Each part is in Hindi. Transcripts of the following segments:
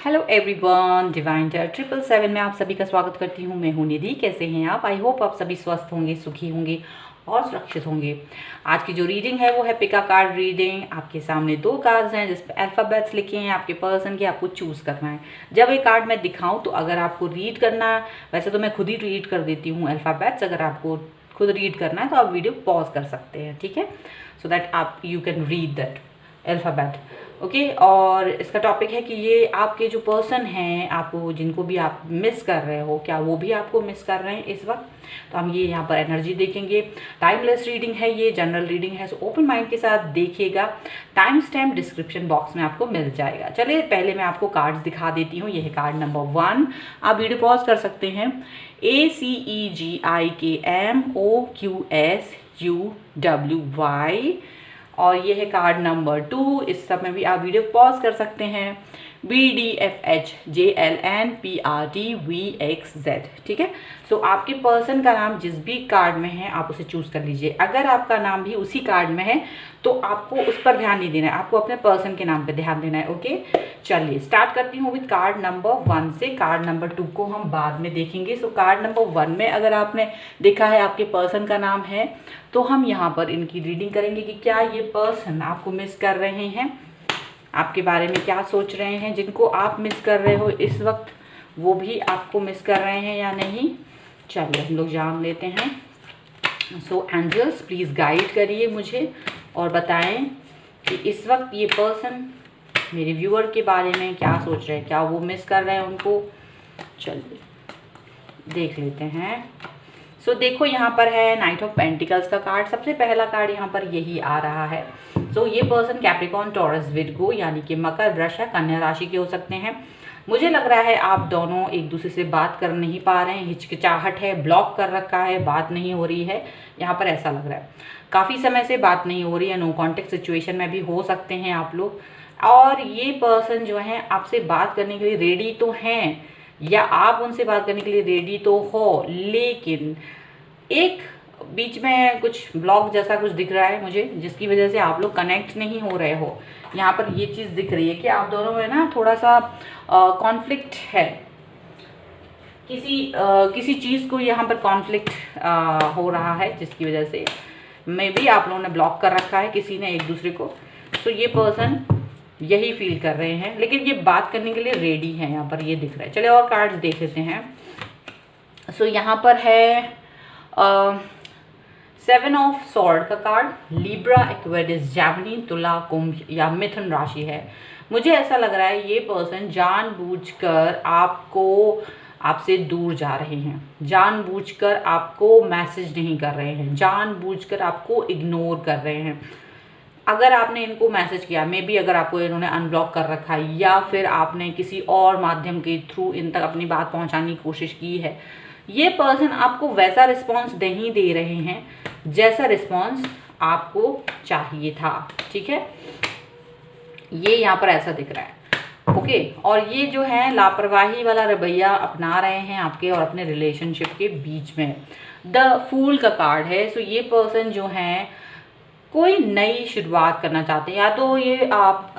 हेलो एवरीवन, डिवाइन टेल 777 में आप सभी का स्वागत करती हूँ। मैं हूँ निधि। कैसे हैं आप? आई होप आप सभी स्वस्थ होंगे, सुखी होंगे और सुरक्षित होंगे। आज की जो रीडिंग है वो है पिका कार्ड रीडिंग। आपके सामने दो कार्ड्स हैं जिस पे अल्फ़ाबेट्स लिखे हैं आपके पर्सन के, आपको चूज़ करना है। जब ये कार्ड मैं दिखाऊँ तो अगर आपको रीड करना, वैसे तो मैं खुद ही रीड कर देती हूँ अल्फ़ाबेट्स, अगर आपको खुद रीड करना है तो आप वीडियो पॉज कर सकते हैं, ठीक है, सो दैट आप you can read that alphabet. Okay, और इसका टॉपिक है कि ये आपके जो पर्सन हैं, आपको जिनको भी आप मिस कर रहे हो, क्या वो भी आपको मिस कर रहे हैं इस वक्त? तो हम ये यहाँ पर एनर्जी देखेंगे। टाइमलेस रीडिंग है, ये जनरल रीडिंग है, सो ओपन माइंड के साथ देखिएगा। टाइम स्टैम्प डिस्क्रिप्शन बॉक्स में आपको मिल जाएगा। चलिए पहले मैं आपको कार्ड्स दिखा देती हूँ। यह है कार्ड नंबर 1। आप वीडियो पॉज कर सकते हैं। ACEGIKMOQSUWY। और ये है कार्ड नंबर 2। इस सब में भी आप वीडियो पॉज कर सकते हैं। BDFHJLNPRTVXZ, ठीक है। सो आपके पर्सन का नाम जिस भी कार्ड में है आप उसे चूज कर लीजिए। अगर आपका नाम भी उसी कार्ड में है तो आपको उस पर ध्यान नहीं देना है, आपको अपने पर्सन के नाम पे ध्यान देना है। ओके, चलिए स्टार्ट करती हूँ विद कार्ड नंबर 1 से। कार्ड नंबर 2 को हम बाद में देखेंगे। सो कार्ड नंबर 1 में अगर आपने देखा है आपके पर्सन का नाम है तो हम यहाँ पर इनकी रीडिंग करेंगे कि क्या ये पर्सन आपको मिस कर रहे हैं, आपके बारे में क्या सोच रहे हैं। जिनको आप मिस कर रहे हो इस वक्त वो भी आपको मिस कर रहे हैं या नहीं। चलिए हम लोग जान लेते हैं। सो एंजल्स प्लीज़ गाइड करिए मुझे और बताएं कि इस वक्त ये पर्सन मेरे व्यूअर के बारे में क्या सोच रहे हैं, क्या वो मिस कर रहे हैं उनको। चलिए देख लेते हैं। सो देखो यहाँ पर है नाइट ऑफ पेंटिकल्स का कार्ड। सबसे पहला कार्ड यहाँ पर यही आ रहा है। सो ये पर्सन कैप्रिकॉर्न, टॉरस, विर्गो यानी कि मकर, वृष या कन्या राशि के हो सकते हैं। मुझे लग रहा है आप दोनों एक दूसरे से बात कर नहीं पा रहे हैं, हिचकिचाहट है, ब्लॉक कर रखा है, बात नहीं हो रही है। यहाँ पर ऐसा लग रहा है काफ़ी समय से बात नहीं हो रही है। नो कॉन्टेक्ट सिचुएशन में भी हो सकते हैं आप लोग। और ये पर्सन जो है आपसे बात करने के लिए रेडी तो हैं, या आप उनसे बात करने के लिए रेडी तो हो, लेकिन एक बीच में कुछ ब्लॉक जैसा कुछ दिख रहा है मुझे, जिसकी वजह से आप लोग कनेक्ट नहीं हो रहे हो। यहाँ पर ये चीज़ दिख रही है कि आप दोनों में ना थोड़ा सा कॉन्फ्लिक्ट है। किसी चीज़ को यहाँ पर कॉन्फ्लिक्ट हो रहा है, जिसकी वजह से मे बी आप लोगों ने ब्लॉक कर रखा है किसी ने एक दूसरे को। तो ये पर्सन यही फील कर रहे हैं, लेकिन ये बात करने के लिए रेडी है, यहाँ पर ये दिख रहा है। चलिए और कार्ड्स देख लेते हैं। सो यहाँ पर है 7 ऑफ सॉर्ड का कार्ड। लिब्रा, एक्वेरियस, जेमिनी, तुला, कुंभ या मिथुन राशि है। मुझे ऐसा लग रहा है ये पर्सन जानबूझकर आपसे दूर जा रहे हैं, जानबूझकर आपको मैसेज नहीं कर रहे हैं, जानबूझकर आपको इग्नोर कर रहे हैं। अगर आपने इनको मैसेज किया, मे बी अगर आपको इन्होंने अनब्लॉक कर रखा है, या फिर आपने किसी और माध्यम के थ्रू इन तक अपनी बात पहुंचाने की कोशिश की है, ये पर्सन आपको वैसा रिस्पॉन्स नहीं दे रहे हैं जैसा रिस्पॉन्स आपको चाहिए था, ठीक है। ये यहाँ पर ऐसा दिख रहा है। ओके, और ये जो है लापरवाही वाला रवैया अपना रहे हैं आपके और अपने रिलेशनशिप के बीच में। द फूल का कार्ड है। सो ये पर्सन जो है कोई नई शुरुआत करना चाहते हैं, या तो ये आप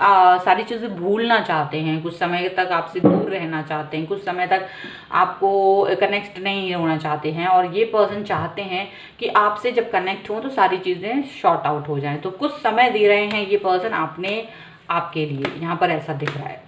सारी चीज़ें भूलना चाहते हैं, कुछ समय तक आपसे दूर रहना चाहते हैं, कुछ समय तक आपको कनेक्ट नहीं होना चाहते हैं। और ये पर्सन चाहते हैं कि आपसे जब कनेक्ट हो तो सारी चीज़ें शॉर्ट आउट हो जाएं। तो कुछ समय दे रहे हैं ये पर्सन आपके लिए, यहाँ पर ऐसा दिख रहा है।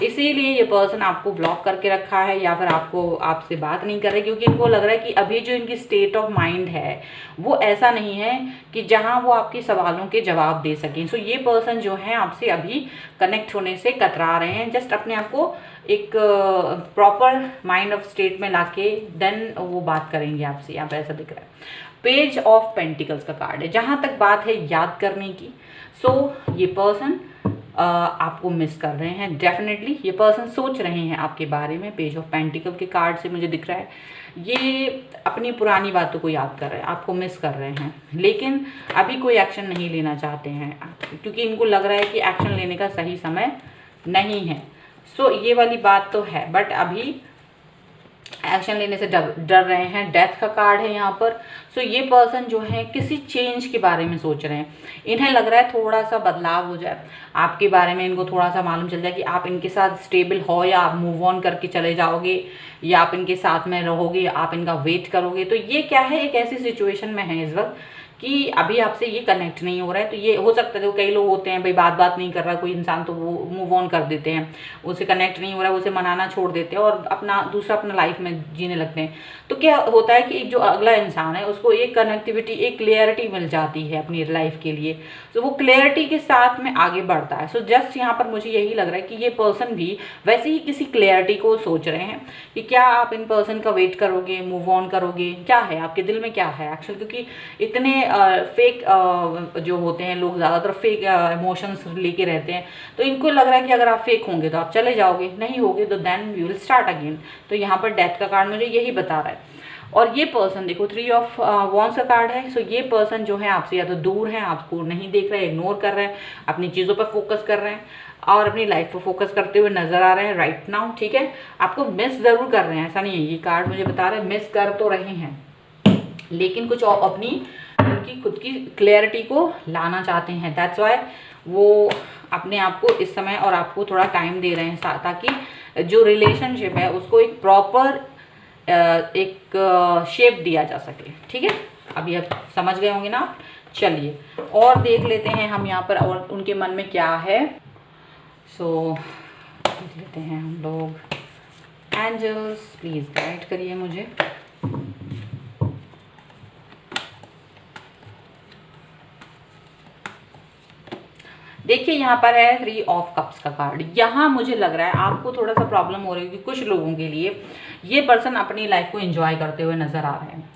इसीलिए ये पर्सन आपको ब्लॉक करके रखा है, या फिर आपसे बात नहीं कर रहे, क्योंकि इनको लग रहा है कि अभी जो इनकी स्टेट ऑफ माइंड है वो ऐसा नहीं है कि जहां वो आपके सवालों के जवाब दे सकें। सो ये पर्सन जो है आपसे अभी कनेक्ट होने से कतरा रहे हैं। जस्ट अपने आप को एक प्रॉपर माइंड ऑफ स्टेट में लाके देन वो बात करेंगे आपसे, यहाँ पर ऐसा दिख रहा है। पेज ऑफ पेंटिकल्स का कार्ड है। जहाँ तक बात है याद करने की, सो ये पर्सन आपको मिस कर रहे हैं। डेफिनेटली ये पर्सन सोच रहे हैं आपके बारे में। पेज ऑफ पेंटिकल के कार्ड से मुझे दिख रहा है ये अपनी पुरानी बातों को याद कर रहे हैं, आपको मिस कर रहे हैं, लेकिन अभी कोई एक्शन नहीं लेना चाहते हैं, क्योंकि इनको लग रहा है कि एक्शन लेने का सही समय नहीं है। सो ये वाली बात तो है, बट अभी एक्शन लेने से डर रहे हैं, डेथ का कार्ड है यहाँ पर। सो ये पर्सन जो है किसी चेंज के बारे में सोच रहे हैं, इन्हें लग रहा है थोड़ा सा बदलाव हो जाए आपके बारे में, इनको थोड़ा सा मालूम चल जाए कि आप इनके साथ स्टेबल हो या आप मूव ऑन करके चले जाओगे या आप इनके साथ में रहोगे, आप इनका वेट करोगे। तो ये क्या है, एक ऐसी सिचुएशन में है इस वक्त कि अभी आपसे ये कनेक्ट नहीं हो रहा है। तो ये हो सकता है, तो कई लोग होते हैं भाई बात नहीं कर रहा कोई इंसान तो वो मूव ऑन कर देते हैं, उसे कनेक्ट नहीं हो रहा है, उसे मनाना छोड़ देते हैं और अपना लाइफ में जीने लगते हैं। तो क्या होता है कि एक जो अगला इंसान है उसको एक कनेक्टिविटी, एक क्लियरिटी मिल जाती है अपनी लाइफ के लिए, तो वो क्लियरिटी के साथ में आगे बढ़ता है। सो जस्ट यहाँ पर मुझे यही लग रहा है कि ये पर्सन भी वैसे ही किसी क्लियरिटी को सोच रहे हैं कि क्या आप इन पर्सन का वेट करोगे, मूव ऑन करोगे, क्या है आपके दिल में, क्या है एक्चुअल। क्योंकि इतने फेक जो होते हैं लोग, ज़्यादातर फेक इमोशंस लेके रहते हैं, तो इनको लग रहा है कि अगर आप फेक होंगे तो आप चले जाओगे, नहीं होगे तो then we will start again. तो यहाँ पर डेथ का कार्ड मुझे यही बता रहा है। और ये पर्सन देखो 3 ऑफ वॉन्ड्स का कार्ड है। सो ये पर्सन जो है आपसे या तो दूर है, आपको नहीं देख रहे, इग्नोर कर रहे हैं, अपनी चीज़ों पर फोकस कर रहे हैं और अपनी लाइफ पर फोकस करते हुए नजर आ रहे हैं राइट नाउ, ठीक है। आपको मिस ज़रूर कर रहे हैं, ऐसा नहीं है, ये कार्ड मुझे बता रहे हैं मिस कर तो रहे हैं, लेकिन कुछ अपनी उनकी खुद की क्लैरिटी को लाना चाहते हैं। दैट्स वाई वो अपने आप को इस समय और आपको थोड़ा टाइम दे रहे हैं ताकि जो रिलेशनशिप है उसको एक प्रॉपर एक शेप दिया जा सके, ठीक है। अभी आप समझ गए होंगे ना। चलिए और देख लेते हैं हम यहाँ पर और उनके मन में क्या है। सो देख लेते हैं हम लोग। एंजल्स प्लीज़ गाइड करिए मुझे। देखिए यहाँ पर है 3 ऑफ कप्स का कार्ड। यहाँ मुझे लग रहा है आपको थोड़ा सा प्रॉब्लम हो रही है कि कुछ लोगों के लिए ये पर्सन अपनी लाइफ को एंजॉय करते हुए नजर आ रहे हैं।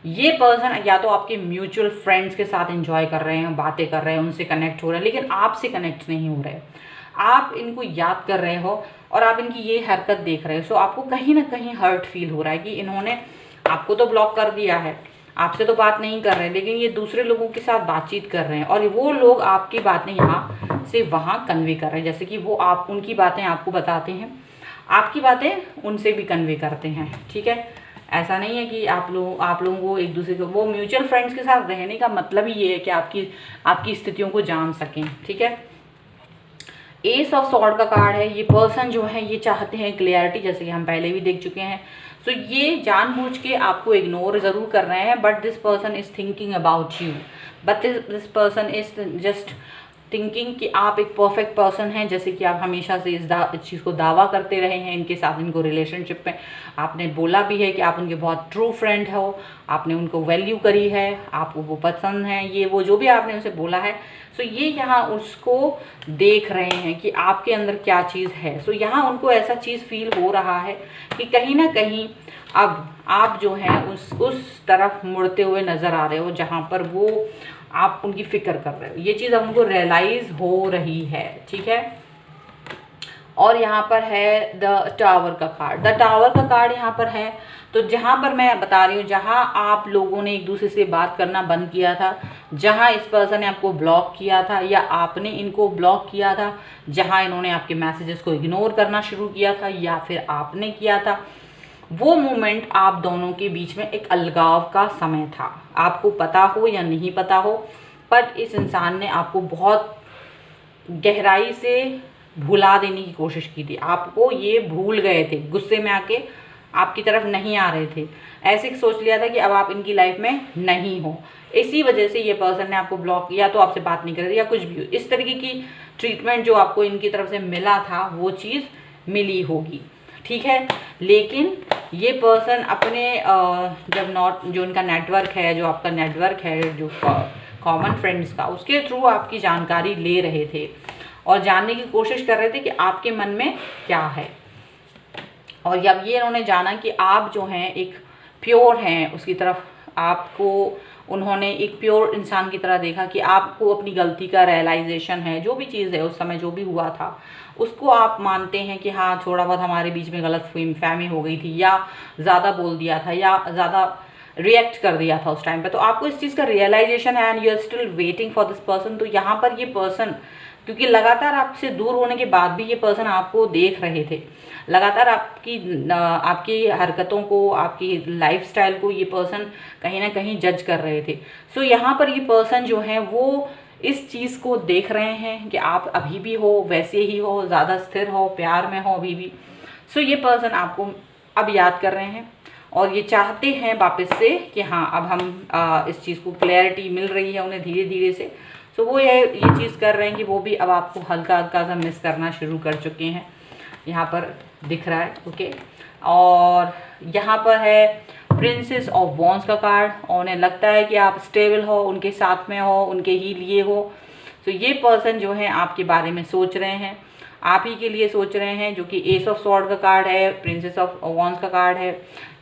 ये पर्सन या तो आपके म्यूचुअल फ्रेंड्स के साथ एंजॉय कर रहे हैं, बातें कर रहे हैं, उनसे कनेक्ट हो रहे हैं, लेकिन आपसे कनेक्ट नहीं हो रहे। आप इनको याद कर रहे हो और आप इनकी ये हरकत देख रहे हो। सो आपको कहीं ना कहीं हर्ट फील हो रहा है कि इन्होंने आपको तो ब्लॉक कर दिया है, आपसे तो बात नहीं कर रहे, लेकिन ये दूसरे लोगों के साथ बातचीत कर रहे हैं और वो लोग आपकी बातें यहाँ से वहाँ कन्वे कर रहे हैं। जैसे कि वो आप उनकी बातें आपको बताते हैं, आपकी बातें उनसे भी कन्वे करते हैं, ठीक है। ऐसा नहीं है कि आप लोगों को एक दूसरे को, वो म्यूचुअल फ्रेंड्स के साथ रहने का मतलब ही ये है कि आपकी स्थितियों को जान सकें, ठीक है। एस ऑफ सॉर्ड का कार्ड है। ये पर्सन जो है ये चाहते हैं क्लियरिटी, जैसे कि हम पहले भी देख चुके हैं। सो ये जानबूझ के आपको इग्नोर ज़रूर कर रहे हैं, but this person is thinking about you, but this person is just thinking कि आप एक परफेक्ट पर्सन हैं, जैसे कि आप हमेशा से इस चीज़ को दावा करते रहे हैं इनके साथ, इनको रिलेशनशिप में आपने बोला भी है कि आप उनके बहुत ट्रू फ्रेंड हो, आपने उनको वैल्यू करी है, आपको वो पसंद है, ये वो जो भी आपने उनसे बोला है। सो ये यहाँ उसको देख रहे हैं कि आपके अंदर क्या चीज़ है। सो यहाँ उनको ऐसा चीज़ फील हो रहा है कि कहीं ना कहीं अब आप जो है उस तरफ मुड़ते हुए नज़र आ रहे हो जहाँ पर वो आप उनकी फिक्र कर रहे हो। ये चीज़ अब उनको रियलाइज़ हो रही है, ठीक है। और यहाँ पर है द टावर का कार्ड। द टावर का कार्ड यहाँ पर है। तो जहाँ पर मैं बता रही हूँ, जहाँ आप लोगों ने एक दूसरे से बात करना बंद किया था, जहाँ इस पर्सन ने आपको ब्लॉक किया था या आपने इनको ब्लॉक किया था, जहाँ इन्होंने आपके मैसेजेस को इग्नोर करना शुरू किया था या फिर आपने किया था, वो मोमेंट आप दोनों के बीच में एक अलगाव का समय था। आपको पता हो या नहीं पता हो, पर इस इंसान ने आपको बहुत गहराई से भुला देने की कोशिश की थी। आपको ये भूल गए थे, गुस्से में आके आपकी तरफ नहीं आ रहे थे, ऐसे सोच लिया था कि अब आप इनकी लाइफ में नहीं हो। इसी वजह से ये पर्सन ने आपको ब्लॉक किया, तो आपसे बात नहीं कर रहे या कुछ भी हो। इस तरीके की ट्रीटमेंट जो आपको इनकी तरफ से मिला था वो चीज़ मिली होगी, ठीक है। लेकिन ये पर्सन अपने जो इनका नेटवर्क है, जो आपका नेटवर्क है, जो कॉमन फ्रेंड्स का, उसके थ्रू आपकी जानकारी ले रहे थे और जानने की कोशिश कर रहे थे कि आपके मन में क्या है। और जब ये इन्होंने जाना कि आप जो हैं एक प्योर हैं, उसकी तरफ आपको उन्होंने एक प्योर इंसान की तरह देखा कि आपको अपनी गलती का रियलाइजेशन है, जो भी चीज़ है उस समय जो भी हुआ था उसको आप मानते हैं कि हाँ थोड़ा बहुत हमारे बीच में गलत फहमी हो गई थी, या ज़्यादा बोल दिया था, या ज़्यादा रिएक्ट कर दिया था उस टाइम पे, तो आपको इस चीज़ का रियलाइजेशन है and you are still waiting for this person. तो यहाँ पर ये पर्सन क्योंकि लगातार आपसे दूर होने के बाद भी ये पर्सन आपको देख रहे थे, लगातार आपकी हरकतों को, आपकी लाइफस्टाइल को ये पर्सन कहीं ना कहीं जज कर रहे थे। सो यहाँ पर ये पर्सन जो है वो इस चीज़ को देख रहे हैं कि आप अभी भी हो वैसे ही हो, ज़्यादा स्थिर हो, प्यार में हो अभी भी। सो ये पर्सन आपको अब याद कर रहे हैं और ये चाहते हैं वापस से कि हाँ अब हम इस चीज़ को क्लैरिटी मिल रही है उन्हें धीरे धीरे से। सो वो ये चीज़ कर रहे हैं कि वो भी अब आपको हल्का हल्का सा मिस करना शुरू कर चुके हैं, यहाँ पर दिख रहा है। ओके, और यहाँ पर है प्रिंसेस ऑफ वॉन्ड्स का कार्ड, और उन्हें लगता है कि आप स्टेबल हो, उनके साथ में हो, उनके ही लिए हो। तो ये पर्सन जो है आपके बारे में सोच रहे हैं, आप ही के लिए सोच रहे हैं, जो कि एस ऑफ स्वॉर्ड का कार्ड है, प्रिंसेस ऑफ वॉन्ड्स का कार्ड है।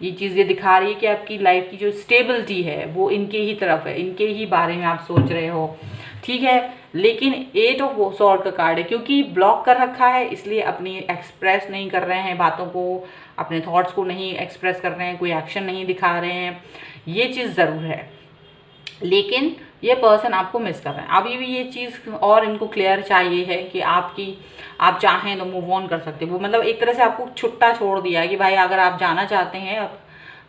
ये चीज़ ये दिखा रही है कि आपकी लाइफ की जो स्टेबिलिटी है वो इनके ही तरफ है, इनके ही बारे में आप सोच रहे हो, ठीक है। लेकिन एट ऑफ स्वॉर्ड का कार्ड है, क्योंकि ब्लॉक कर रखा है इसलिए अपनी एक्सप्रेस नहीं कर रहे हैं बातों को, अपने थॉट्स को नहीं एक्सप्रेस कर रहे हैं, कोई एक्शन नहीं दिखा रहे हैं, ये चीज़ ज़रूर है। लेकिन ये पर्सन आपको मिस कर रहे हैं अभी भी, ये चीज़ और इनको क्लियर चाहिए है कि आप चाहें तो मूव ऑन कर सकते हो। वो मतलब एक तरह से आपको छुट्टा छोड़ दिया है कि भाई अगर आप जाना चाहते हैं,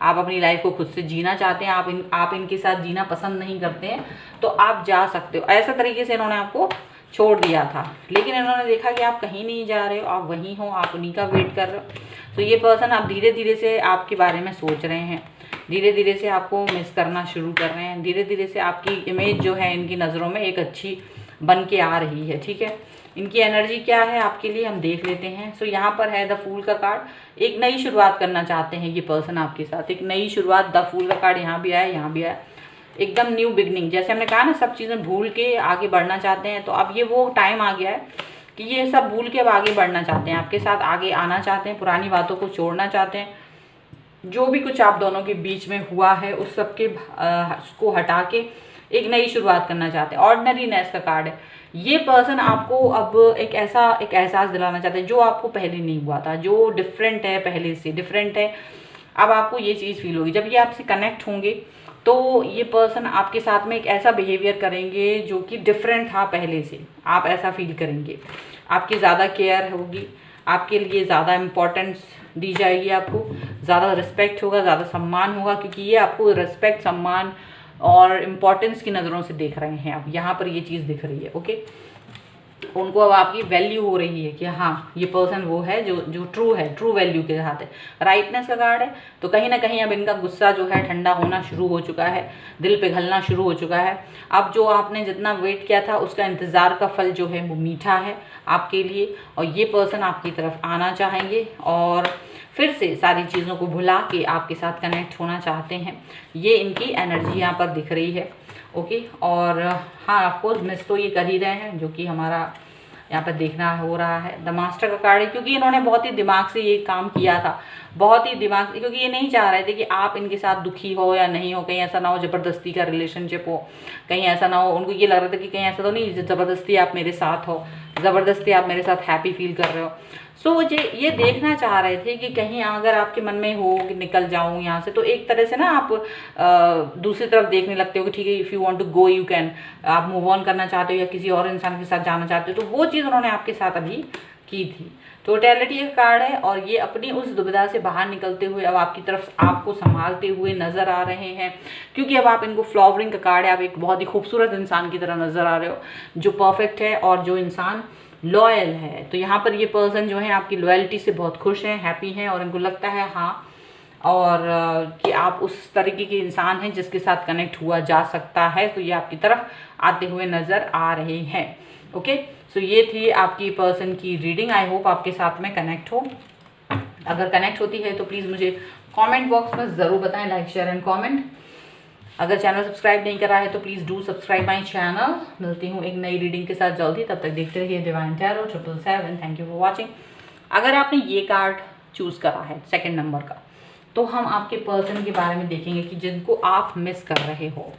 आप अपनी लाइफ को खुद से जीना चाहते हैं, आप इनके साथ जीना पसंद नहीं करते हैं, तो आप जा सकते हो। ऐसा तरीके से इन्होंने आपको छोड़ दिया था, लेकिन इन्होंने देखा कि आप कहीं नहीं जा रहे हो, आप वहीं हो, आप उन्हीं का वेट कर रहे हो। तो ये पर्सन आप धीरे धीरे से आपके बारे में सोच रहे हैं, धीरे धीरे से आपको मिस करना शुरू कर रहे हैं, धीरे धीरे से आपकी इमेज जो है इनकी नज़रों में एक अच्छी बन के आ रही है, ठीक है। इनकी एनर्जी क्या है आपके लिए हम देख लेते हैं। सो यहाँ पर है द फूल का कार्ड, एक नई शुरुआत करना चाहते हैं ये पर्सन आपके साथ, एक नई शुरुआत। द फूल का कार्ड यहाँ भी आया, यहाँ भी आया, एकदम न्यू बिगनिंग। जैसे हमने कहा ना, सब चीज़ें भूल के आगे बढ़ना चाहते हैं, तो अब ये वो टाइम आ गया है कि ये सब भूल के अब आगे बढ़ना चाहते हैं, आपके साथ आगे आना चाहते हैं, पुरानी बातों को छोड़ना चाहते हैं। जो भी कुछ आप दोनों के बीच में हुआ है उस सब के उसको हटा के एक नई शुरुआत करना चाहते हैं। ऑर्डिनरीनेस का कार्ड है, ये पर्सन आपको अब एक एहसास दिलाना चाहते हैं जो आपको पहले नहीं हुआ था, जो डिफरेंट है, पहले से डिफरेंट है। अब आपको ये चीज़ फील होगी, जब ये आपसे कनेक्ट होंगे तो ये पर्सन आपके साथ में एक ऐसा बिहेवियर करेंगे जो कि डिफरेंट था पहले से, आप ऐसा फील करेंगे। आपकी ज़्यादा केयर होगी, आपके लिए ज़्यादा इम्पोर्टेंस दी जाएगी, आपको ज़्यादा रिस्पेक्ट होगा, ज़्यादा सम्मान होगा, क्योंकि ये आपको रिस्पेक्ट, सम्मान और इम्पोर्टेंस की नज़रों से देख रहे हैं। अब यहाँ पर ये चीज़ दिख रही है, ओके। उनको अब आपकी वैल्यू हो रही है कि हाँ ये पर्सन वो है जो ट्रू है, ट्रू वैल्यू के साथ है। राइटनेस का कार्ड है, तो कहीं ना कहीं अब इनका गुस्सा जो है ठंडा होना शुरू हो चुका है, दिल पिघलना शुरू हो चुका है। अब जो आपने जितना वेट किया था उसका इंतज़ार का फल जो है वो मीठा है आपके लिए, और ये पर्सन आपकी तरफ आना चाहेंगे और फिर से सारी चीज़ों को भुला के आपके साथ कनेक्ट होना चाहते हैं। ये इनकी एनर्जी यहाँ पर दिख रही है, ओके। और हाँ ऑफकोर्स मिस तो ये कर ही रहे हैं, जो कि हमारा यहाँ पर देखना हो रहा है। द मास्टर का कार्ड है, क्योंकि इन्होंने बहुत ही दिमाग से ये काम किया था, बहुत ही दिमाग से, क्योंकि ये नहीं चाह रहे थे कि आप इनके साथ दुखी हो या नहीं हो, कहीं ऐसा ना हो ज़बरदस्ती का रिलेशनशिप हो, कहीं ऐसा ना हो। उनको ये लग रहा था कि कहीं ऐसा तो नहीं ज़बरदस्ती आप मेरे साथ हो, ज़बरदस्ती आप मेरे साथ हैप्पी फील कर रहे हो। सो ये देखना चाह रहे थे कि कहीं अगर आपके मन में हो कि निकल जाऊं यहाँ से, तो एक तरह से ना आप दूसरी तरफ देखने लगते हो कि ठीक है, if you want to go you can, आप मूव ऑन करना चाहते हो या किसी और इंसान के साथ जाना चाहते हो, तो वो चीज़ उन्होंने आपके साथ अभी की थी। टोटलिटी का कार्ड है, और ये अपनी उस दुविधा से बाहर निकलते हुए अब आपकी तरफ आपको संभालते हुए नज़र आ रहे हैं, क्योंकि अब आप इनको फ्लावरिंग का कार्ड है, आप एक बहुत ही खूबसूरत इंसान की तरह नज़र आ रहे हो जो परफेक्ट है और जो इंसान लॉयल है। तो यहाँ पर ये पर्सन जो है आपकी लॉयल्टी से बहुत खुश हैं, हैप्पी हैं, और इनको लगता है हाँ और कि आप उस तरीके के इंसान हैं जिसके साथ कनेक्ट हुआ जा सकता है। तो ये आपकी तरफ आते हुए नज़र आ रहे हैं, ओके। सो ये थी आपकी पर्सन की रीडिंग। आई होप आपके साथ में कनेक्ट हो। अगर कनेक्ट होती है तो प्लीज़ मुझे कमेंट बॉक्स में ज़रूर बताएं, लाइक शेयर एंड कमेंट। अगर चैनल सब्सक्राइब नहीं करा है तो please do subscribe my channel. मिलती हूँ एक नई रीडिंग के साथ जल्दी, तब तक देखते रहिए divine tarot 777। Thank you for watching. अगर आपने ये कार्ड चूज़ करा है सेकंड नंबर का, तो हम आपके पर्सन के बारे में देखेंगे कि जिनको आप मिस कर रहे हो,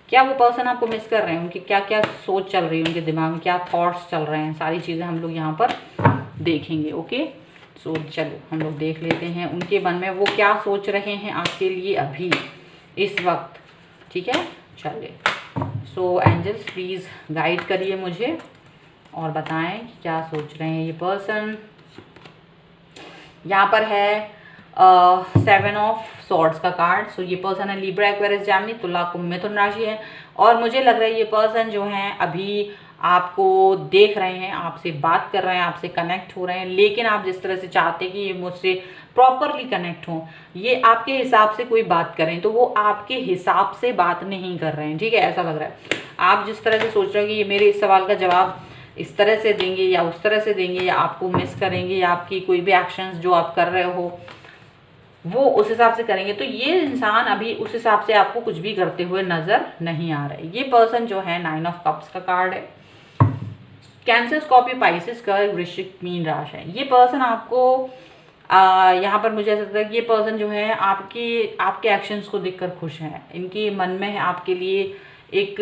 क्या वो पर्सन आपको मिस कर रहे हैं, उनकी क्या क्या सोच चल रही है, उनके दिमाग में क्या थॉट्स चल रहे हैं, सारी चीज़ें हम लोग यहाँ पर देखेंगे, ओके। सो चलो हम लोग देख लेते हैं उनके मन में वो क्या सोच रहे हैं आपके लिए अभी इस वक्त, ठीक है। चलिए, सो एंजल्स प्लीज़ गाइड करिए मुझे और बताएं कि क्या सोच रहे हैं ये पर्सन। यहाँ पर है 7 ऑफ सॉर्ड्स का कार्ड। सो ये पर्सन है लिब्रा एक्वेरियस जेमिनी तुला कुंभ मिथुन राशि है। और मुझे लग रहा है ये पर्सन जो है अभी आपको देख रहे हैं, आपसे बात कर रहे हैं, आपसे कनेक्ट हो रहे हैं, लेकिन आप जिस तरह से चाहते हैं कि ये मुझसे प्रॉपरली कनेक्ट हों, ये आपके हिसाब से कोई बात करें तो वो आपके हिसाब से बात नहीं कर रहे हैं, ठीक है। ऐसा लग रहा है आप जिस तरह से सोच रहे हैं कि ये मेरे इस सवाल का जवाब इस तरह से देंगे या उस तरह से देंगे, या आपको मिस करेंगे, या आपकी कोई भी एक्शंस जो आप कर रहे हो वो उस हिसाब से करेंगे, तो ये इंसान अभी उस हिसाब से आपको कुछ भी करते हुए नजर नहीं आ रहा है। ये पर्सन जो है 9 ऑफ कप्स का कार्ड है। कैंसर, स्कॉर्पियो, पाइसेस का वृश्चिक, मीन राशि है। ये पर्सन आपको यहाँ पर मुझे ऐसा लगता है कि ये पर्सन जो है आपके एक्शंस को देखकर खुश है। इनके मन में आपके लिए एक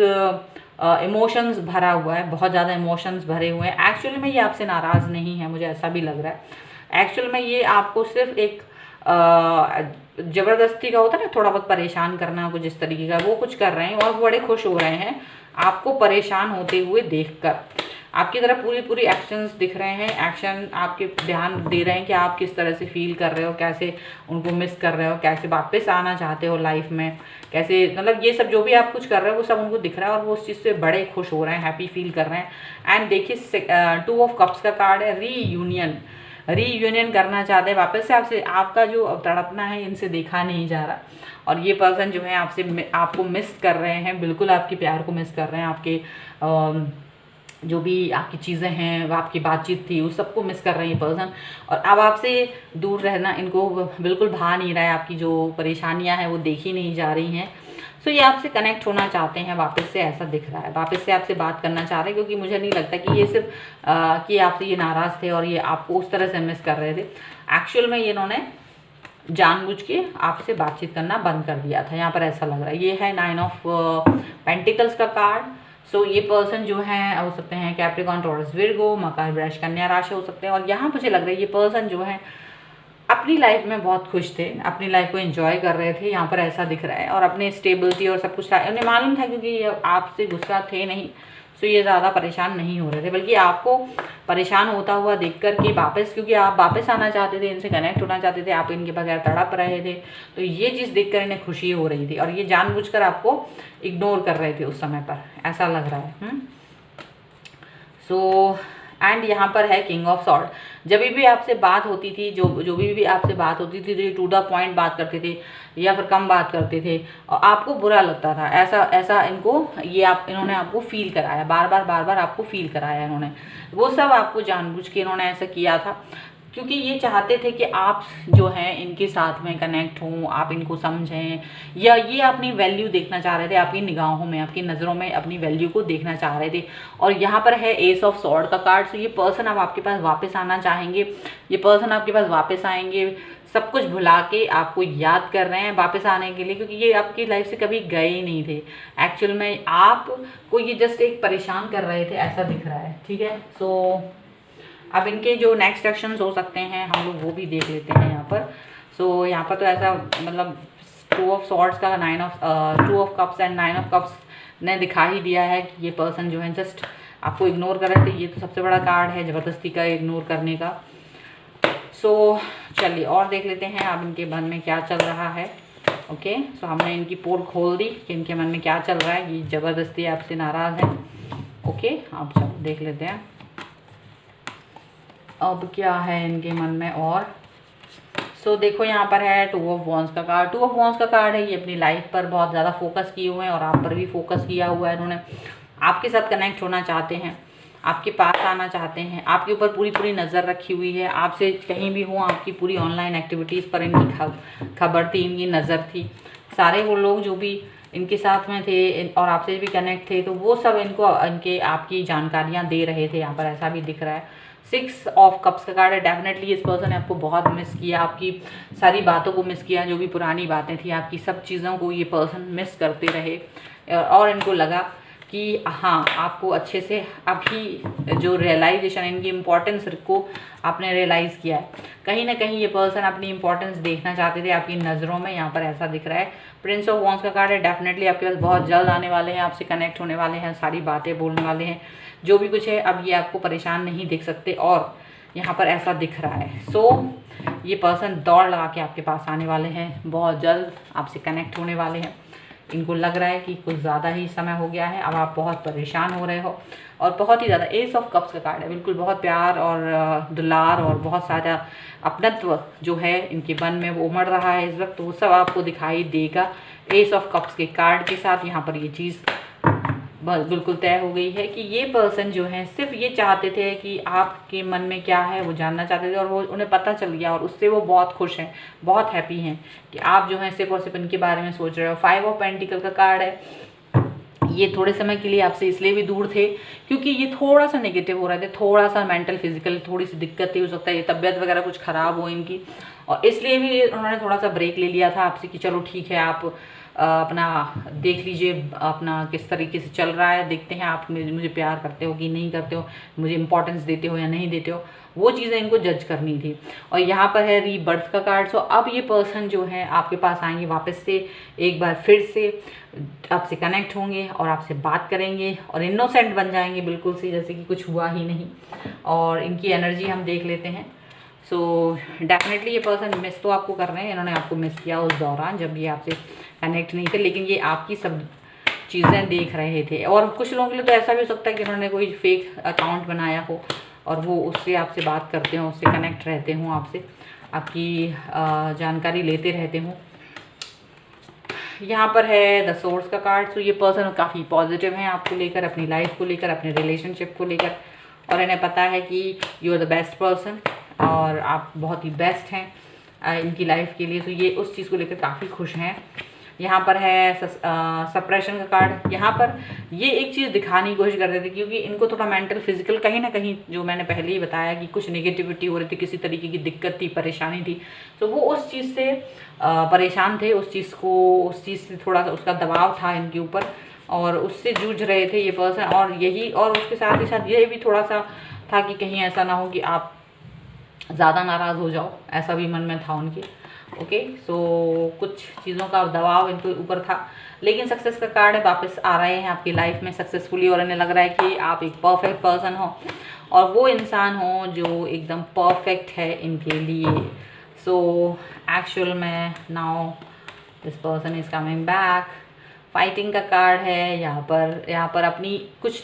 इमोशंस भरा हुआ है, बहुत ज़्यादा इमोशंस भरे हुए हैं। एक्चुअली में ये आपसे नाराज़ नहीं है, मुझे ऐसा भी लग रहा है। एक्चुअल में ये आपको सिर्फ एक ज़बरदस्ती का होता है ना, थोड़ा बहुत परेशान करना कुछ इस तरीके का, वो कुछ कर रहे हैं और बड़े खुश हो रहे हैं आपको परेशान होते हुए देखकर। आपकी तरफ पूरी एक्शंस दिख रहे हैं, एक्शन आपके ध्यान दे रहे हैं कि आप किस तरह से फील कर रहे हो, कैसे उनको मिस कर रहे हो, कैसे वापस आना चाहते हो लाइफ में, कैसे, मतलब ये सब जो भी आप कुछ कर रहे हो वो सब उनको दिख रहा है और वो उस चीज़ से बड़े खुश हो रहे हैं, हैप्पी फील कर रहे हैं। एंड देखिए 2 ऑफ कप्स का कार्ड है, रीयूनियन करना चाहते हैं वापस से आपसे। आपका जो तड़पना है इनसे देखा नहीं जा रहा, और ये पर्सन जो है आपको मिस कर रहे हैं, बिल्कुल आपके प्यार को मिस कर रहे हैं, आपके जो भी आपकी चीज़ें हैं, आपकी बातचीत थी, उस सबको मिस कर रहे हैं ये पर्सन। और अब आपसे दूर रहना इनको बिल्कुल भा नहीं रहा है, आपकी जो परेशानियां हैं वो देखी नहीं जा रही हैं। सो ये आपसे कनेक्ट होना चाहते हैं वापस से, ऐसा दिख रहा है, वापस से आपसे बात करना चाह रहे हैं, क्योंकि मुझे नहीं लगता कि ये सिर्फ कि आपसे ये नाराज़ थे और ये आपको उस तरह से मिस कर रहे थे। एक्चुअल में इन्होंने जानबूझ के आपसे बातचीत करना बंद कर दिया था, यहाँ पर ऐसा लग रहा है। ये है 9 ऑफ पेंटिकल्स का कार्ड। सो ये पर्सन जो है हो सकते हैं कैप्रिकॉन, टॉरस, विर्गो, मकर, वृष, कन्या राशि हो सकते हैं। और यहाँ मुझे लग रहा है ये पर्सन जो है अपनी लाइफ में बहुत खुश थे, अपनी लाइफ को एंजॉय कर रहे थे, यहाँ पर ऐसा दिख रहा है। और अपने स्टेबिलिटी और सब कुछ उन्हें मालूम था, क्योंकि ये आपसे गुस्सा थे नहीं, तो ये ज़्यादा परेशान नहीं हो रहे थे, बल्कि आपको परेशान होता हुआ देखकर कि वापस, क्योंकि आप वापस आना चाहते थे, इनसे कनेक्ट होना चाहते थे, आप इनके बगैर तड़प रहे थे, तो ये चीज़ देखकर इन्हें खुशी हो रही थी और ये जानबूझकर आपको इग्नोर कर रहे थे उस समय पर, ऐसा लग रहा है। सो एंड यहाँ पर है किंग ऑफ सॉर्ड। जब भी आपसे बात होती थी, जो भी आपसे बात होती थी, तो टू द पॉइंट बात करते थे या फिर कम बात करते थे और आपको बुरा लगता था, ऐसा इनको इन्होंने आपको फील कराया, बार बार आपको फील कराया इन्होंने। वो सब आपको जानबूझ के इन्होंने ऐसा किया था, क्योंकि ये चाहते थे कि आप जो हैं इनके साथ में कनेक्ट हों, आप इनको समझें, या ये अपनी वैल्यू देखना चाह रहे थे, आपकी निगाहों में, आपकी नज़रों में अपनी वैल्यू को देखना चाह रहे थे। और यहाँ पर है एस ऑफ सॉर्ड का कार्ड। तो ये पर्सन अब आपके पास वापस आना चाहेंगे, ये पर्सन आपके पास वापस आएंगे, सब कुछ भुला के आपको याद कर रहे हैं वापस आने के लिए, क्योंकि ये आपकी लाइफ से कभी गए ही नहीं थे। एक्चुअल में आपको ये जस्ट एक परेशान कर रहे थे, ऐसा दिख रहा है, ठीक है। सो अब इनके जो नेक्स्ट एक्शंस हो सकते हैं हम लोग वो भी देख लेते हैं यहाँ पर। सो यहाँ पर तो ऐसा, मतलब 2 ऑफ सॉर्ड्स का 2 of cups and 9 of cups ने दिखा ही दिया है कि ये पर्सन जो है जस्ट आपको इग्नोर कर रहे थे। ये तो सबसे बड़ा कार्ड है ज़बरदस्ती का इग्नोर करने का। सो चलिए और देख लेते हैं अब इनके मन में क्या चल रहा है। ओके, सो हमने इनकी पोल खोल दी कि इनके मन में क्या चल रहा है। ये ज़बरदस्ती आपसे नाराज़ है। ओके, अब चलो देख लेते हैं अब क्या है इनके मन में। और सो देखो यहाँ पर है 2 ऑफ वॉन्ड्स का कार्ड। 2 ऑफ वॉन्ड्स का कार्ड है, ये अपनी लाइफ पर बहुत ज़्यादा फोकस किए हुए हैं और आप पर भी फोकस किया हुआ है इन्होंने। आपके साथ कनेक्ट होना चाहते हैं, आपके पास आना चाहते हैं, आपके ऊपर पूरी नज़र रखी हुई है, आपसे कहीं भी हो आपकी पूरी ऑनलाइन एक्टिविटीज़ पर इनकी खबर थी, इनकी नज़र थी। सारे वो लोग जो भी इनके साथ में थे और आपसे भी कनेक्ट थे, तो वो सब इनको आपकी जानकारियाँ दे रहे थे, यहाँ पर ऐसा भी दिख रहा है। 6 ऑफ कप्स का कार्ड है। डेफिनेटली इस पर्सन ने आपको बहुत मिस किया, आपकी सारी बातों को मिस किया, जो भी पुरानी बातें थी, आपकी सब चीज़ों को ये पर्सन मिस करते रहे और इनको लगा कि हाँ, आपको अच्छे से अभी जो रियलाइजेशन, इनकी इम्पोर्टेंस को आपने रियलाइज़ किया है। कहीं ना कहीं ये पर्सन अपनी इंपॉर्टेंस देखना चाहते थे आपकी नज़रों में, यहाँ पर ऐसा दिख रहा है। प्रिंस ऑफ वॉन्स का कार्ड है, डेफिनेटली आपके पास बहुत जल्द आने वाले हैं, आपसे कनेक्ट होने वाले हैं, सारी बातें बोलने वाले हैं। जो भी कुछ है अब ये आपको परेशान नहीं देख सकते, और यहाँ पर ऐसा दिख रहा है। सो ये पर्सन दौड़ लगा के आपके पास आने वाले हैं, बहुत जल्द आपसे कनेक्ट होने वाले हैं। इनको लग रहा है कि कुछ ज़्यादा ही समय हो गया है, अब आप बहुत परेशान हो रहे हो, और बहुत ही ज़्यादा एस ऑफ कप्स का कार्ड है, बिल्कुल बहुत प्यार और दुलार और बहुत सारा अपनत्व जो है इनके मन में वो उमड़ रहा है इस वक्त, वो सब आपको दिखाई देगा। एस ऑफ कप्स के कार्ड के साथ यहाँ पर ये चीज़ बिल्कुल तय हो गई है कि ये पर्सन जो है सिर्फ ये चाहते थे कि आपके मन में क्या है वो जानना चाहते थे, और वो उन्हें पता चल गया, और उससे वो बहुत खुश हैं, बहुत हैप्पी हैं कि आप जो है सिर्फ और सिर्फ इनके बारे में सोच रहे हो। 5 ऑफ पेंटिकल का कार्ड है। ये थोड़े समय के लिए आपसे इसलिए भी दूर थे क्योंकि ये थोड़ा सा नेगेटिव हो रहे थे, थोड़ा सा मेंटल फिजिकल थोड़ी सी दिक्कत थी, हो सकता है ये तबीयत वगैरह कुछ ख़राब हो इनकी, और इसलिए भी उन्होंने थोड़ा सा ब्रेक ले लिया था आपसे कि चलो ठीक है, आप अपना देख लीजिए अपना किस तरीके से चल रहा है, देखते हैं आप मुझे प्यार करते हो कि नहीं करते हो, मुझे इंपॉर्टेंस देते हो या नहीं देते हो, वो चीज़ें इनको जज करनी थी। और यहाँ पर है रीबर्थ का कार्ड। सो अब ये पर्सन जो है आपके पास आएंगे वापस से, एक बार फिर से आपसे कनेक्ट होंगे और आपसे बात करेंगे, और इनोसेंट बन जाएंगे बिल्कुल से, जैसे कि कुछ हुआ ही नहीं। और इनकी एनर्जी हम देख लेते हैं। सो डेफिनेटली ये पर्सन मिस तो आपको कर रहे हैं, इन्होंने आपको मिस किया उस दौरान जब ये आपसे कनेक्ट नहीं थे, लेकिन ये आपकी सब चीज़ें देख रहे थे। और कुछ लोगों के लिए तो ऐसा भी हो सकता है कि उन्होंने कोई फेक अकाउंट बनाया हो और वो उससे आपसे बात करते हों, उससे कनेक्ट रहते हों, आपसे आपकी जानकारी लेते रहते हों। यहाँ पर है द सोर्स का कार्ड। तो ये पर्सन काफ़ी पॉजिटिव हैं आपको लेकर, अपनी लाइफ को लेकर, अपने रिलेशनशिप को लेकर, और इन्हें पता है कि you are the best person और आप बहुत ही बेस्ट हैं इनकी लाइफ के लिए। तो ये उस चीज़ को लेकर काफ़ी खुश हैं। यहाँ पर है सप्रेशन का कार्ड। यहाँ पर ये एक चीज़ दिखाने की कोशिश कर रहे थे क्योंकि इनको थोड़ा मेंटल फिजिकल कहीं ना कहीं, जो मैंने पहले ही बताया कि कुछ नेगेटिविटी हो रही थी, किसी तरीके की दिक्कत थी, परेशानी थी, तो वो उस चीज़ से परेशान थे, उस चीज़ से थोड़ा सा उसका दबाव था इनके ऊपर और उससे जूझ रहे थे ये पर्सन। और यही, और उसके साथ ही साथ ये भी थोड़ा सा था कि कहीं ऐसा ना हो कि आप ज़्यादा नाराज़ हो जाओ, ऐसा भी मन में था उनके। ओके, सो कुछ चीज़ों का दबाव इनके ऊपर था, लेकिन सक्सेस का कार्ड है, वापस आ रहे हैं आपकी लाइफ में सक्सेसफुली, और इन्हें लग रहा है कि आप एक परफेक्ट पर्सन हो और वो इंसान हो जो एकदम परफेक्ट है इनके लिए। सो एक्चुअल में now this person is coming back. Fighting का कार्ड है। यहाँ पर अपनी कुछ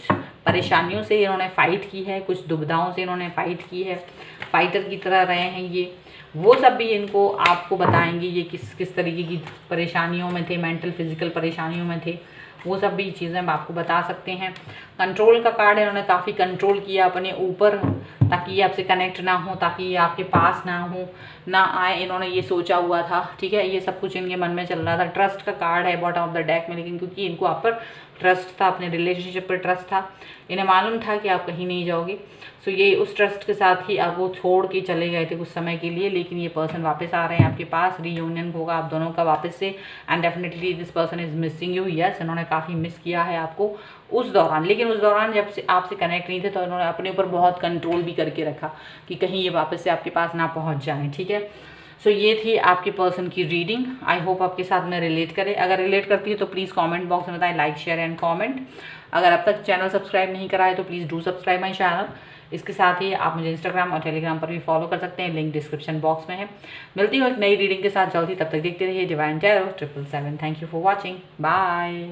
परेशानियों से इन्होंने फ़ाइट की है, कुछ दुविधाओं से इन्होंने फ़ाइट की है, फाइटर की तरह रहे हैं ये। वो सब भी इनको आपको बताएंगे ये किस तरीके की परेशानियों में थे, मेंटल फिजिकल परेशानियों में थे, वो सब भी चीज़ें हम आपको बता सकते हैं। कंट्रोल का कार्ड है, इन्होंने काफ़ी कंट्रोल किया अपने ऊपर ताकि ये आपसे कनेक्ट ना हो, ताकि ये आपके पास ना आए, इन्होंने ये सोचा हुआ था। ठीक है, ये सब कुछ इनके मन में चल रहा था। ट्रस्ट का कार्ड है बॉटम ऑफ द डेक में, लेकिन क्योंकि इनको आप पर ट्रस्ट था, अपने रिलेशनशिप पर ट्रस्ट था, इन्हें मालूम था कि आप कहीं नहीं जाओगे। सो ये उस ट्रस्ट के साथ ही आप वो छोड़ के चले गए थे कुछ समय के लिए, लेकिन ये पर्सन वापस आ रहे हैं आपके पास। रीयूनियन होगा आप दोनों का वापस से, and definitely this person is missing you. Yes, इन्होंने काफ़ी मिस किया है आपको उस दौरान, लेकिन उस दौरान जब से आपसे कनेक्ट नहीं थे तो इन्होंने अपने ऊपर बहुत कंट्रोल भी करके रखा कि कहीं ये वापस से आपके पास ना पहुँच जाएँ। ठीक है, सो ये थी आपके पर्सन की रीडिंग। आई होप आपके साथ में रिलेट करे। अगर रिलेट करती है तो प्लीज़ कमेंट बॉक्स में बताएं, लाइक शेयर एंड कमेंट। अगर अब तक चैनल सब्सक्राइब नहीं करा है तो please do subscribe my channel. इसके साथ ही आप मुझे इंस्टाग्राम और टेलीग्राम पर भी फॉलो कर सकते हैं, लिंक डिस्क्रिप्शन बॉक्स में है। मिलती हूँ एक नई रीडिंग के साथ जल्दी, तब तक देखते रहिए divine tarot 777। Thank you for watching, bye.